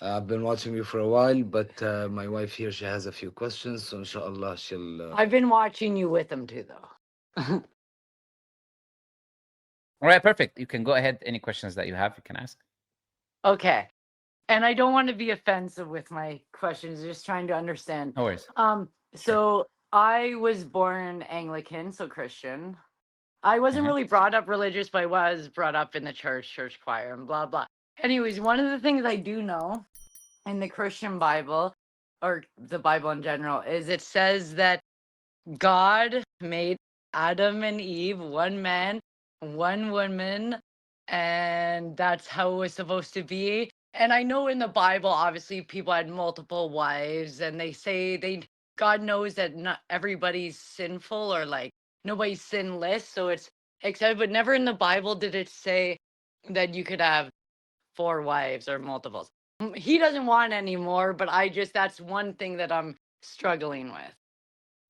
I've been watching you for a while, but my wife here, she has a few questions, so inshallah she'll. I've been watching you with them too, though. All right, perfect. You can go ahead. Any questions that you have, you can ask. Okay. And I don't want to be offensive with my questions, just trying to understand. No worries. Sure. So I was born Anglican, so Christian. I wasn't Mhm. really brought up religious, but I was brought up in the church choir, and blah blah. Anyways, one of the things I do know in the Christian Bible, or the Bible in general, is it says that God made Adam and Eve, one man, one woman, and that's how it was supposed to be. And I know in the Bible, obviously, people had multiple wives, and they say God knows that not everybody's sinful or like nobody's sinless, so it's accepted. But never in the Bible did it say that you could have four wives or multiples. He doesn't want any more, but that's one thing that I'm struggling with.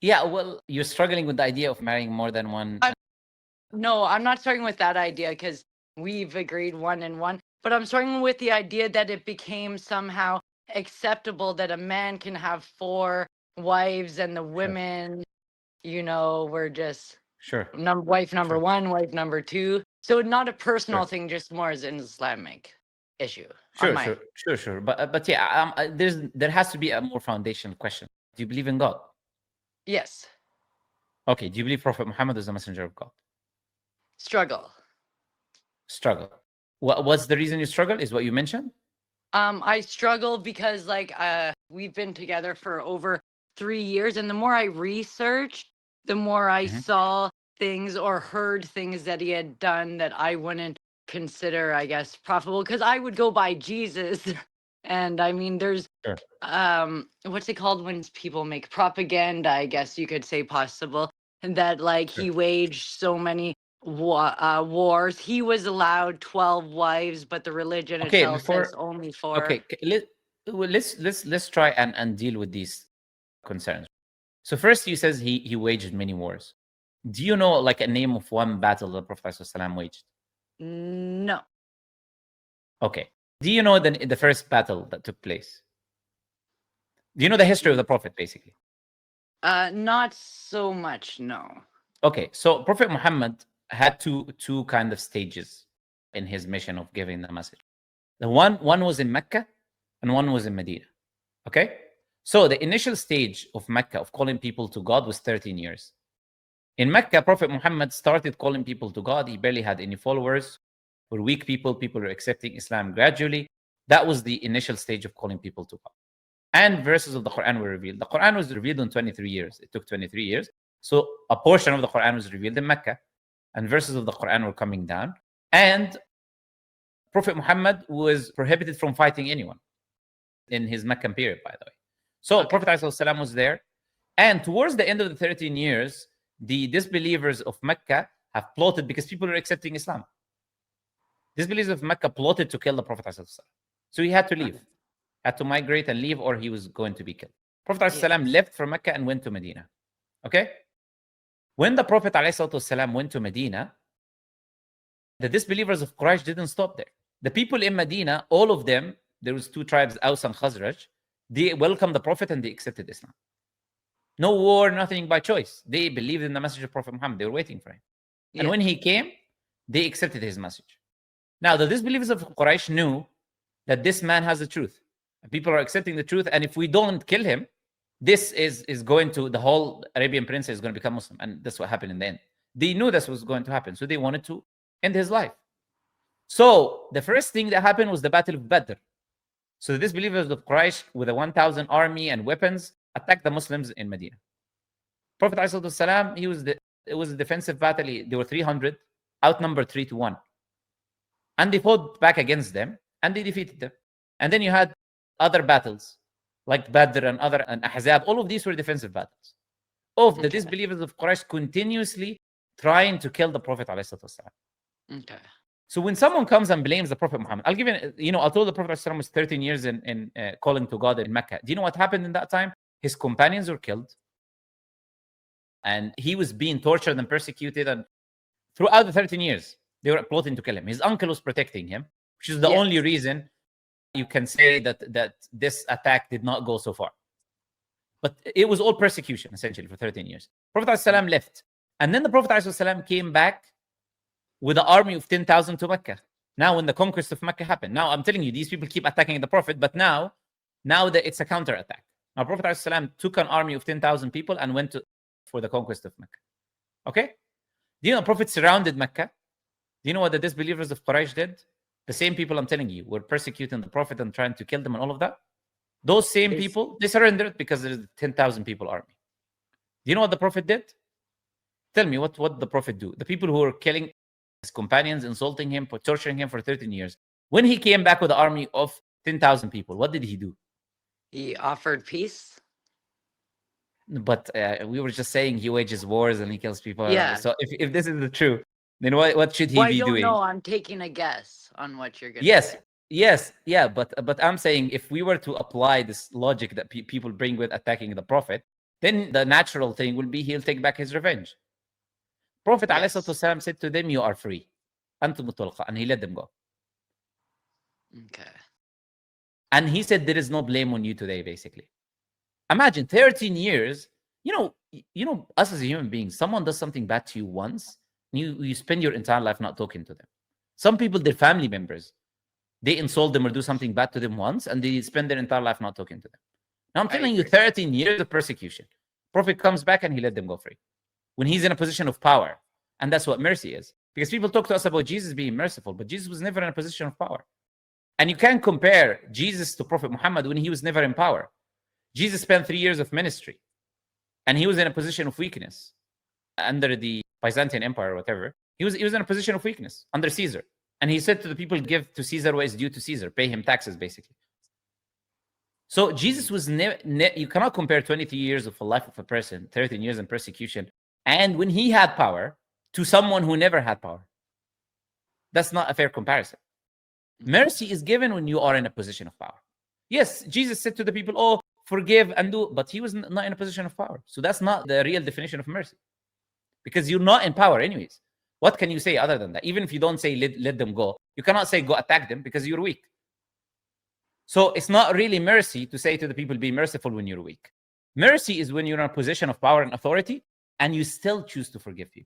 Yeah, well, you're struggling with the idea of marrying more than one. No, I'm not starting with that idea because we've agreed one and one. But I'm starting with the idea that it became somehow acceptable that a man can have four wives and the Sure. women, were just Sure. wife number Sure. one, wife number two. So not a personal Sure. thing, just more as an Islamic issue on Sure. my. Sure. But yeah, there has to be a more foundational question. Do you believe in God? Yes, Okay. Do you believe Prophet Muhammad is the messenger of God? struggle. Struggle. What's the reason you struggle? Is what you mentioned? I struggle because we've been together for over 3 years, and the more I researched, the more I Mhm. saw things or heard things that he had done that I wouldn't consider, I guess, profitable because I would go by Jesus. And I mean, there's Sure. what's it called when people make propaganda, I guess you could say possible, and that like Sure. he waged so many wars. He was allowed 12 wives, but the religion Okay. itself says Before. only four. Okay. Let's try and deal with these concerns. So first, he says he waged many wars. Do you know like a name of one battle the Prophet ﷺ waged? No. Okay. Do you know the first battle that took place? Do you know the history of the Prophet, basically? Not so much, no. Okay. So Prophet Muhammad had two kind of stages in his mission of giving the message. The one was in Mecca and one was in Medina. Okay. So the initial stage of Mecca of calling people to God was 13 years. In Mecca, Prophet Muhammad started calling people to God. He barely had any followers. Were weak people. People were accepting Islam gradually. That was the initial stage of calling people to God. And verses of the Quran were revealed. The Quran was revealed in 23 years. It took 23 years. So a portion of the Quran was revealed in Mecca, and verses of the Quran were coming down. And Prophet Muhammad was prohibited from fighting anyone in his Meccan period, by the way. So Okay. Prophet ﷺ was there. And towards the end of the 13 years, the disbelievers of Mecca have plotted because people are accepting Islam. Disbelievers of Mecca plotted to kill the Prophet ﷺ. So he had to leave, had to migrate and leave, or he was going to be killed. Prophet ﷺ Yes. left from Mecca and went to Medina. Okay? When the Prophet ﷺ went to Medina, the disbelievers of Quraysh didn't stop there. The people in Medina, all of them, there was two tribes, Aus and Khazraj, they welcomed the Prophet and they accepted Islam. No war, nothing by choice. They believed in the message of Prophet Muhammad. They were waiting for him. And Yeah. when he came, they accepted his message. Now, the disbelievers of Quraysh knew that this man has the truth. People are accepting the truth. And if we don't kill him, this is going to, the whole Arabian prince is going to become Muslim. And that's what happened in the end. They knew this was going to happen. So they wanted to end his life. So the first thing that happened was the Battle of Badr. So the disbelievers of Quraysh with a 1,000 army and weapons attacked the Muslims in Medina. Prophet ﷺ, it was a defensive battle. There were 300, outnumbered 3-1. And they fought back against them and they defeated them. And then you had other battles like Badr and other and Ahzab. All of these were defensive battles of the Okay. disbelievers of Quraysh continuously trying to kill the Prophet ﷺ. Okay. So when someone comes and blames the Prophet Muhammad, I'll give you, I told the Prophet ﷺ was 13 years in calling to God in Mecca. Do you know what happened in that time? His companions were killed. And he was being tortured and persecuted. And throughout the 13 years, they were plotting to kill him. His uncle was protecting him, which is the only reason you can say that this attack did not go so far. But it was all persecution, essentially, for 13 years. Prophet ﷺ left. And then the Prophet ﷺ came back with an army of 10,000 to Mecca. Now, when the conquest of Mecca happened, now I'm telling you, these people keep attacking the Prophet, but now that it's a counterattack. Now, Prophet ﷺ took an army of 10,000 people and went for the conquest of Mecca. Okay? Do you know the Prophet surrounded Mecca? Do you know what the disbelievers of Quraysh did? The same people I'm telling you were persecuting the Prophet and trying to kill them and all of that. Those same people, they surrendered because there's a 10,000 people army. Do you know what the Prophet did? Tell me, what the Prophet do? The people who were killing his companions, insulting him, torturing him for 13 years. When he came back with an army of 10,000 people, what did he do? He offered peace. But we were just saying he wages wars and he kills people. Yeah. So if this is the truth, then what should he Well, be I don't doing? know. I'm taking a guess on what you're going to Yes. say. Yes, yeah, but I'm saying if we were to apply this logic that people bring with attacking the Prophet, then the natural thing will be he'll take back his revenge. Prophet Yes. ﷺ said to them, you are free. أنتم الطلقاء, and he let them go. Okay. And he said there is no blame on you today, basically. Imagine 13 years, you know, us as a human being, someone does something bad to you once, and you spend your entire life not talking to them. Some people, their family members, they insult them or do something bad to them once, and they spend their entire life not talking to them. Now I'm telling you, 13 years of persecution. Prophet comes back and he let them go free. When he's in a position of power. And that's what mercy is. Because people talk to us about Jesus being merciful, but Jesus was never in a position of power. And you can't compare Jesus to Prophet Muhammad when he was never in power. Jesus spent 3 years of ministry, and he was in a position of weakness under the Byzantine Empire or whatever. He was in a position of weakness under Caesar. And he said to the people, give to Caesar what is due to Caesar, pay him taxes, basically. So Jesus was you cannot compare 23 years of the life of a person, 13 years in persecution, and when he had power, to someone who never had power. That's not a fair comparison. Mercy is given when you are in a position of power. Yes, Jesus said to the people, oh, forgive and do, but he was not in a position of power. So that's not the real definition of mercy. Because you're not in power anyways. What can you say other than that? Even if you don't say let them go, you cannot say go attack them because you're weak. So it's not really mercy to say to the people, be merciful when you're weak. Mercy is when you're in a position of power and authority and you still choose to forgive people.